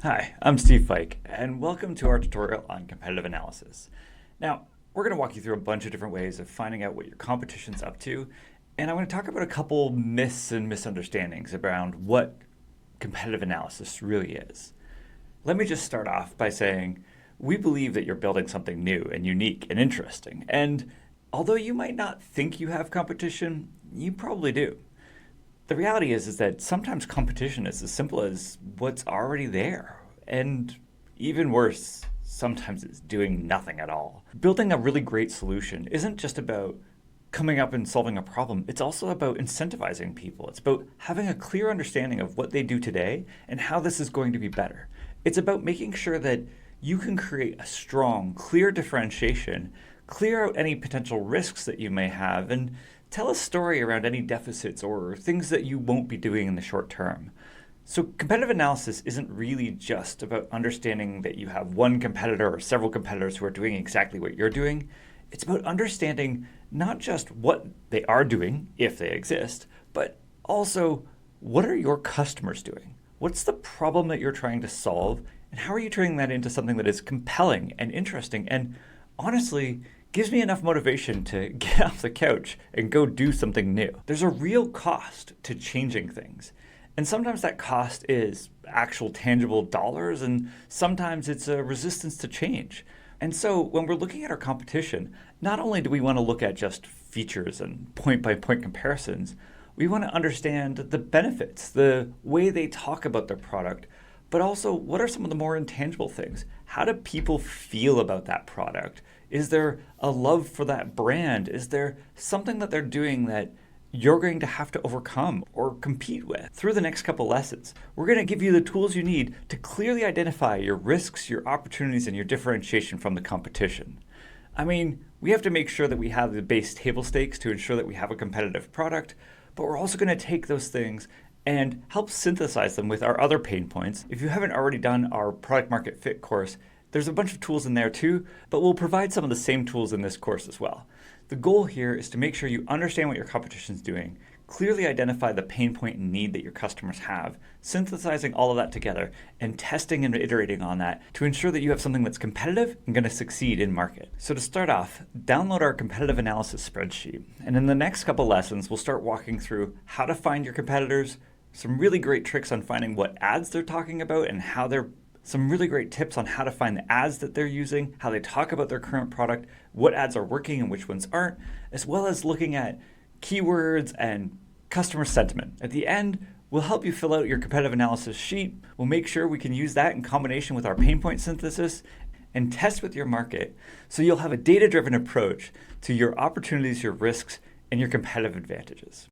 Hi, I'm Steve Fike, and welcome to our tutorial on competitive analysis. Now, we're going to walk you through a bunch of different ways of finding out what your competition's up to, and I'm going to talk about a couple myths and misunderstandings around what competitive analysis really is. Let me just start off by saying we believe that you're building something new and unique and interesting, and although you might not think you have competition, you probably do. The reality is that sometimes competition is as simple as what's already there. And even worse, sometimes it's doing nothing at all. Building a really great solution isn't just about coming up and solving a problem. It's also about incentivizing people. It's about having a clear understanding of what they do today and how this is going to be better. It's about making sure that you can create a strong, clear differentiation, clear out any potential risks that you may have, and tell a story around any deficits or things that you won't be doing in the short term. So competitive analysis isn't really just about understanding that you have one competitor or several competitors who are doing exactly what you're doing. It's about understanding not just what they are doing, if they exist, but also what are your customers doing? What's the problem that you're trying to solve? And how are you turning that into something that is compelling and interesting and honestly gives me enough motivation to get off the couch and go do something new? There's a real cost to changing things. And sometimes that cost is actual tangible dollars, and sometimes it's a resistance to change. And so when we're looking at our competition, not only do we want to look at just features and point-by-point comparisons, we want to understand the benefits, the way they talk about their product, but also what are some of the more intangible things? How do people feel about that product? Is there a love for that brand? Is there something that they're doing that you're going to have to overcome or compete with? Through the next couple lessons, we're going to give you the tools you need to clearly identify your risks, your opportunities, and your differentiation from the competition. I mean, we have to make sure that we have the base table stakes to ensure that we have a competitive product, but we're also going to take those things and help synthesize them with our other pain points. If you haven't already done our product market fit course, there's a bunch of tools in there too, but we'll provide some of the same tools in this course as well. The goal here is to make sure you understand what your competition is doing, clearly identify the pain point and need that your customers have, synthesizing all of that together, and testing and iterating on that to ensure that you have something that's competitive and going to succeed in market. So to start off, download our competitive analysis spreadsheet. And in the next couple lessons, we'll start walking through how to find your competitors, some really great tricks on finding what ads they're talking about and how they're some really great tips on how to find the ads that they're using, how they talk about their current product, what ads are working and which ones aren't, as well as looking at keywords and customer sentiment. At the end, we'll help you fill out your competitive analysis sheet. We'll make sure we can use that in combination with our pain point synthesis and test with your market so you'll have a data-driven approach to your opportunities, your risks, and your competitive advantages.